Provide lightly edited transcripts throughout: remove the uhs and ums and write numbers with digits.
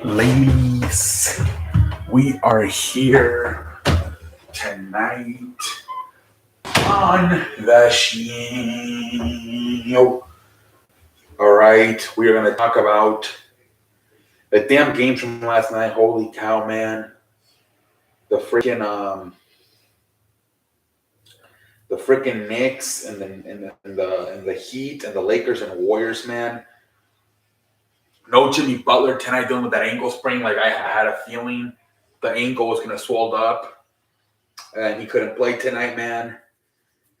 Ladies, we are here tonight on the show. All right, we are going to talk about the damn games from last night. Holy cow, man! The freaking Knicks and the Heat and the Lakers and Warriors, man. No Jimmy Butler tonight dealing with that ankle sprain. Like I had a feeling the ankle was going to swell up and he couldn't play tonight, man.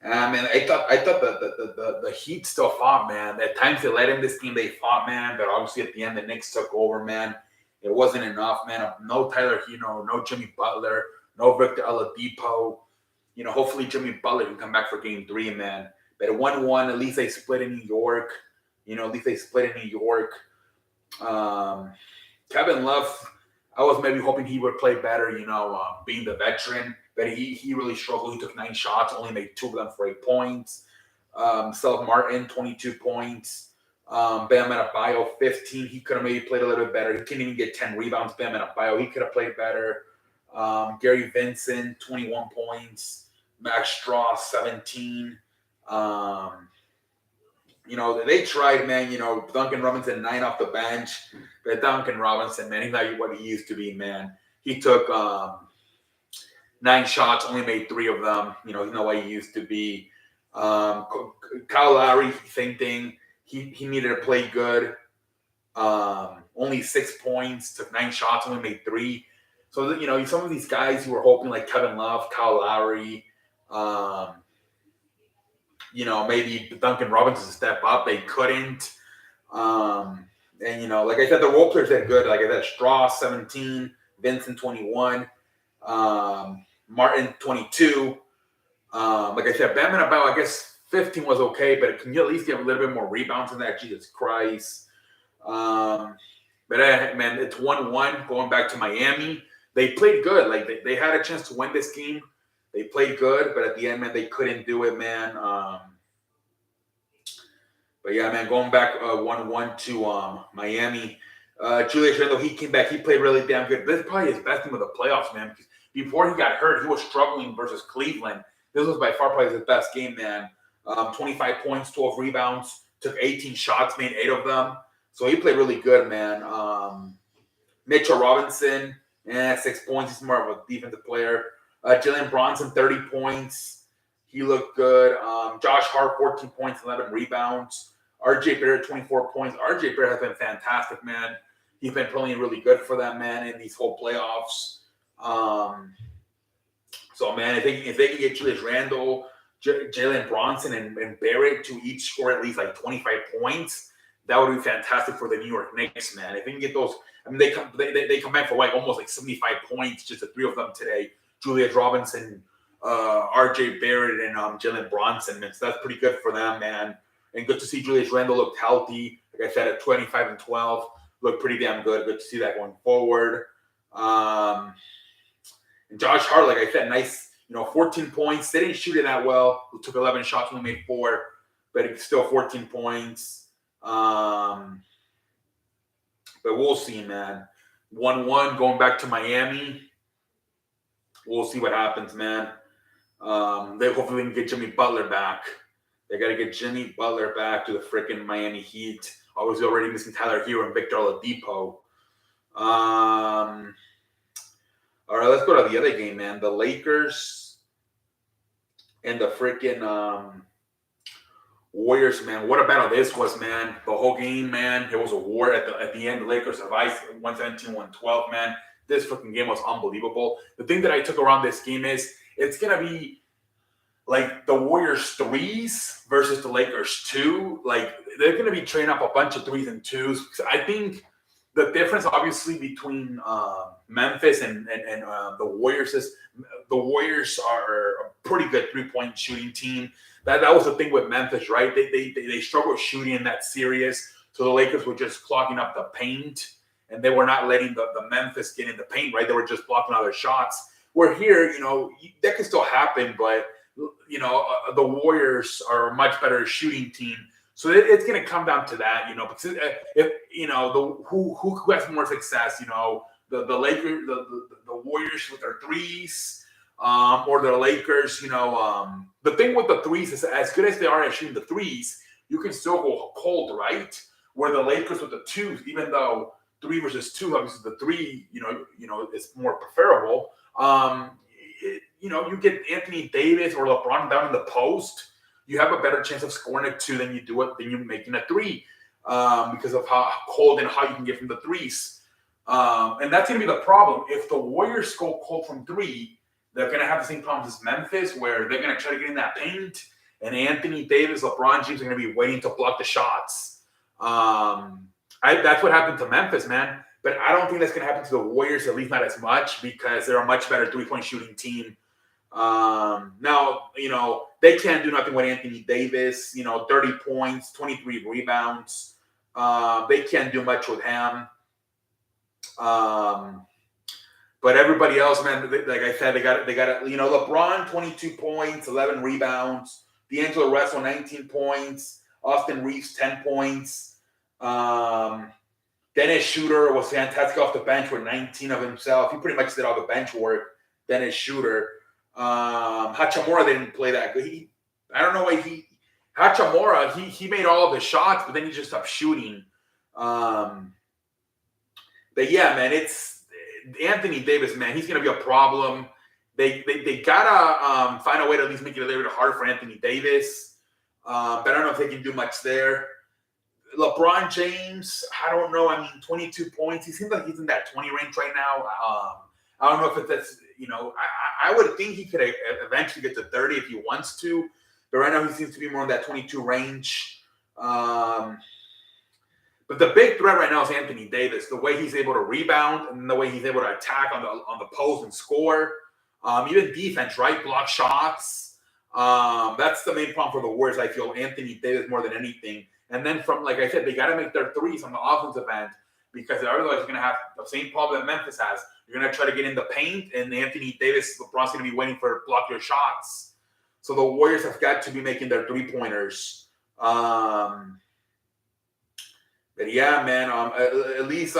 Man, I thought the Heat still fought, man. At times they led in this game, they fought, man. But obviously at the end, the Knicks took over, man. It wasn't enough, man. No Tyler Hero, no Jimmy Butler, no Victor Oladipo. Hopefully Jimmy Butler can come back for Game 3, man. But at 1-1, at least they split in New York. At least they split in New York. Um, Kevin Love, I was maybe hoping he would play better, being the veteran. But he really struggled. He took 9 shots, only made 2 of them for 8 points. Self Martin, 22 points. Bam Adebayo, 15. He could have maybe played a little bit better. He couldn't even get 10 rebounds. Bam Adebayo, he could have played better. Gary Vincent, 21 points. Max Straw, 17. They tried, man. Duncan Robinson, 9 off the bench. But Duncan Robinson, man, he's not what he used to be, man. He took 9 shots, only made 3 of them. He's not what he used to be. Kyle Lowry, same thing. He needed to play good. Only 6 points, took 9 shots, only made 3. So, some of these guys you were hoping, like Kevin Love, Kyle Lowry, maybe Duncan Robinson step up. They couldn't. Like I said, the role players did good. Like I said, Straw, 17, Vincent, 21, Martin, 22. Like I said, Bam Adebayo, I guess 15 was okay, but can you at least get a little bit more rebounds than that? Jesus Christ. Man, it's 1-1 going back to Miami. They played good. Like they had a chance to win this game. They played good, but at the end, man, they couldn't do it, man. But yeah, man, going back 1-1 to Miami. Julius Randle, he came back. He played really damn good. This is probably his best game of the playoffs, man. Because before he got hurt, he was struggling versus Cleveland. This was by far probably his best game, man. 25 points, 12 rebounds, took 18 shots, made 8 of them. So he played really good, man. Mitchell Robinson, 6 points. He's more of a defensive player. Jalen Bronson, 30 points. He looked good. Josh Hart, 14 points, 11 rebounds. RJ Barrett, 24 points. RJ Barrett has been fantastic, man. He's been playing really good for them, man, in these whole playoffs. So, man, if they can get Julius Randle, Jalen Bronson, and Barrett to each score at least like 25 points, that would be fantastic for the New York Knicks, man. If they can get those, I mean, they come back for like almost like 75 points, just the 3 of them today. Julius Robinson, RJ Barrett, and Jalen Bronson, man. So that's pretty good for them, man. And good to see Julius Randle looked healthy. Like I said, at 25 and 12, looked pretty damn good. Good to see that going forward. And Josh Hart, like I said, nice, 14 points. They didn't shoot it that well. He took 11 shots, only made 4, but it's still 14 points. But we'll see, man. 1-1 going back to Miami. We'll see what happens, man. They hopefully can get Jimmy Butler back. They got to get Jimmy Butler back to the freaking Miami Heat. Obviously, already missing Tyler Hero and Victor Oladipo. All right, let's go to the other game, man. The Lakers and the freaking Warriors, man. What a battle this was, man. The whole game, man. It was a war at the end. The Lakers survived 117-112, man. This freaking game was unbelievable. The thing that I took around this game is it's going to be like the Warriors 3s versus the Lakers 2. Like, they're going to be trading up a bunch of 3s and 2s. I think the difference, obviously, between Memphis and the Warriors is the Warriors are a pretty good three-point shooting team. That was the thing with Memphis, right? They struggled shooting in that series, so the Lakers were just clogging up the paint, and they were not letting the Memphis get in the paint, right? They were just blocking all their shots. Where here, that can still happen, but the Warriors are a much better shooting team. So it's going to come down to that, because if who has more success, the Lakers, the Warriors with their threes, or the Lakers, the thing with the threes is as good as they are at shooting the threes, you can still go cold, right? Where the Lakers with the twos, even though 3 versus 2, obviously the 3, is more preferable. You get Anthony Davis or LeBron down in the post, you have a better chance of scoring a 2 than you making a 3, because of how cold and how you can get from the threes. And that's going to be the problem. If the Warriors go cold from 3, they're going to have the same problems as Memphis, where they're going to try to get in that paint, and Anthony Davis, LeBron James are going to be waiting to block the shots. That's what happened to Memphis, man. But I don't think that's going to happen to the Warriors, at least not as much, because they're a much better three-point shooting team. Now, they can't do nothing with Anthony Davis, 30 points, 23 rebounds. They can't do much with him. But everybody else, man, like I said, they got LeBron, 22 points, 11 rebounds. D'Angelo Russell, 19 points. Austin Reeves, 10 points. Dennis Schroeder was fantastic off the bench with 19 of himself. He pretty much did all the bench work. Dennis Schroeder. Hachimura didn't play that good. I don't know why Hachimura, he made all of the shots, but then he just stopped shooting. But yeah, man, it's Anthony Davis, man. He's going to be a problem. They got to find a way to at least make it a little bit harder for Anthony Davis. But I don't know if they can do much there. LeBron James, I don't know. I mean, 22 points. He seems like he's in that 20 range right now. I don't know if that's, I would think he could eventually get to 30 if he wants to. But right now he seems to be more in that 22 range. But the big threat right now is Anthony Davis. The way he's able to rebound and the way he's able to attack on the post and score. Even defense, right? Block shots. That's the main problem for the Warriors, I feel. Anthony Davis more than anything. And then from, like I said, they got to make their threes on the offensive end, because otherwise you're going to have the same problem that Memphis has. You're going to try to get in the paint, and Anthony Davis, LeBron's going to be waiting for block your shots. So the Warriors have got to be making their three-pointers. But yeah, man, at least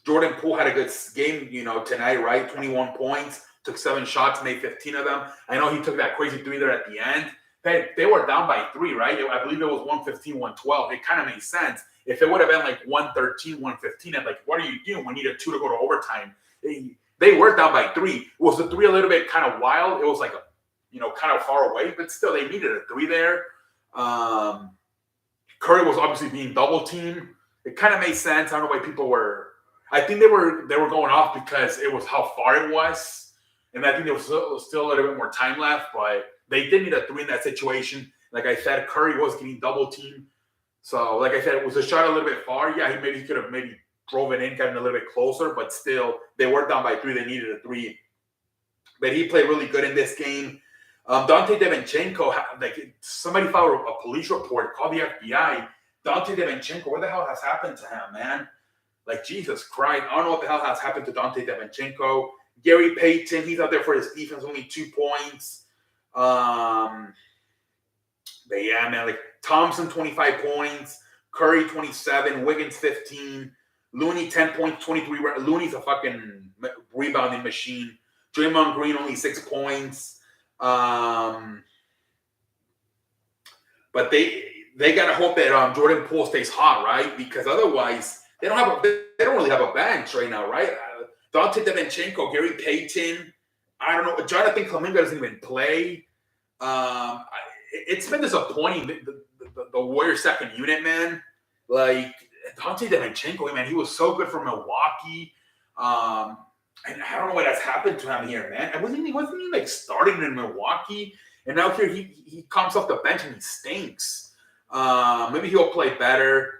Jordan Poole had a good game, tonight, right? 21 points, took 7 shots, made 15 of them. I know he took that crazy 3 there at the end. They were down by 3, right? I believe it was 115, 112. It kind of made sense. If it would have been like 113, 115, I'm like, what are you doing? We need a 2 to go to overtime. They were down by 3. Was the 3 a little bit kind of wild? It was like, kind of far away, but still they needed a 3 there. Curry was obviously being double teamed. It kind of made sense. I don't know why people were. I think they were going off because it was how far it was, and I think there was still a little bit more time left, but they did need a 3 in that situation. Like I said, Curry was getting double teamed. So, like I said, it was a shot a little bit far. Yeah, he could have maybe drove it in, gotten a little bit closer, but still, they were down by 3. They needed a 3. But he played really good in this game. Dante DiVincenzo, like somebody filed a police report, called the FBI. Dante DiVincenzo, what the hell has happened to him, man? Like, Jesus Christ. I don't know what the hell has happened to Dante DiVincenzo. Gary Payton, he's out there for his defense, only 2 points. But yeah, man, like Thompson, 25 points. Curry, 27. Wiggins, 15. Looney, 10 points, 23. Looney's a fucking rebounding machine. Draymond Green, only 6 points. But they got to hope that Jordan Poole stays hot, right? Because otherwise, they don't really have a bench right now, right? Dante DiVincenzo, Gary Payton, I don't know. Jonathan Kuminga doesn't even play. It's been disappointing. The Warriors' second unit, man. Like Dante DiVincenzo, man, he was so good for Milwaukee. And I don't know what has happened to him here, man. And wasn't he like starting in Milwaukee? And now here he comes off the bench and he stinks. Maybe he'll play better.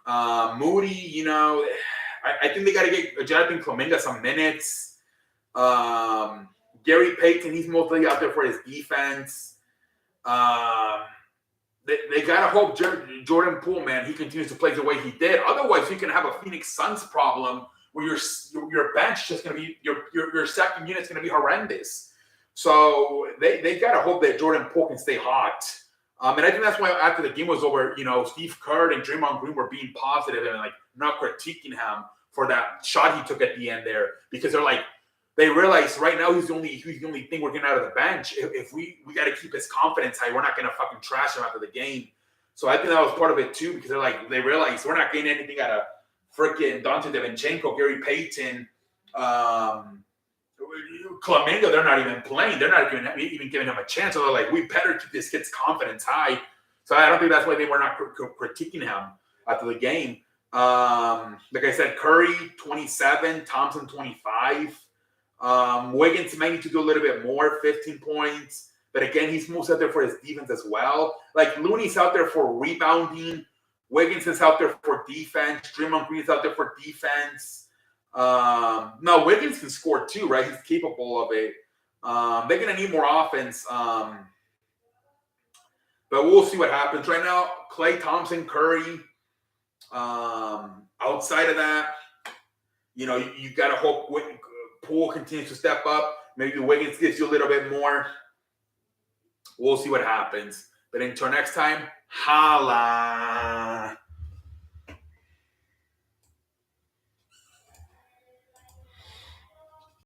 Moody, I think they got to get Jonathan Kuminga some minutes. Gary Payton, he's mostly out there for his defense. They got to hope Jordan Poole, man, he continues to play the way he did. Otherwise, you can have a Phoenix Suns problem where your bench just going to be your second unit's going to be horrendous. So they got to hope that Jordan Poole can stay hot. And I think that's why after the game was over, Steve Kerr and Draymond Green were being positive and like not critiquing him for that shot he took at the end there, because they realize right now he's the only thing we're getting out of the bench. If we got to keep his confidence high, we're not going to fucking trash him after the game. So I think that was part of it too, because they realize we're not getting anything out of freaking Dante DiVincenzo, Gary Payton, Clemente. They're not even playing. They're not even giving him a chance. So they're like, we better keep this kid's confidence high. So I don't think that's why they were not critiquing him after the game. Like I said, Curry 27, Thompson 25. Wiggins may need to do a little bit more, 15 points. But again, he's mostly out there for his defense as well. Like Looney's out there for rebounding. Wiggins is out there for defense. Draymond Green is out there for defense. No, Wiggins can score too, right? He's capable of it. They're going to need more offense. But we'll see what happens. Right now, Klay Thompson, Curry. Outside of that, you got to hope Poole continues to step up. Maybe Wiggins gives you a little bit more. We'll see what happens. But until next time, holla.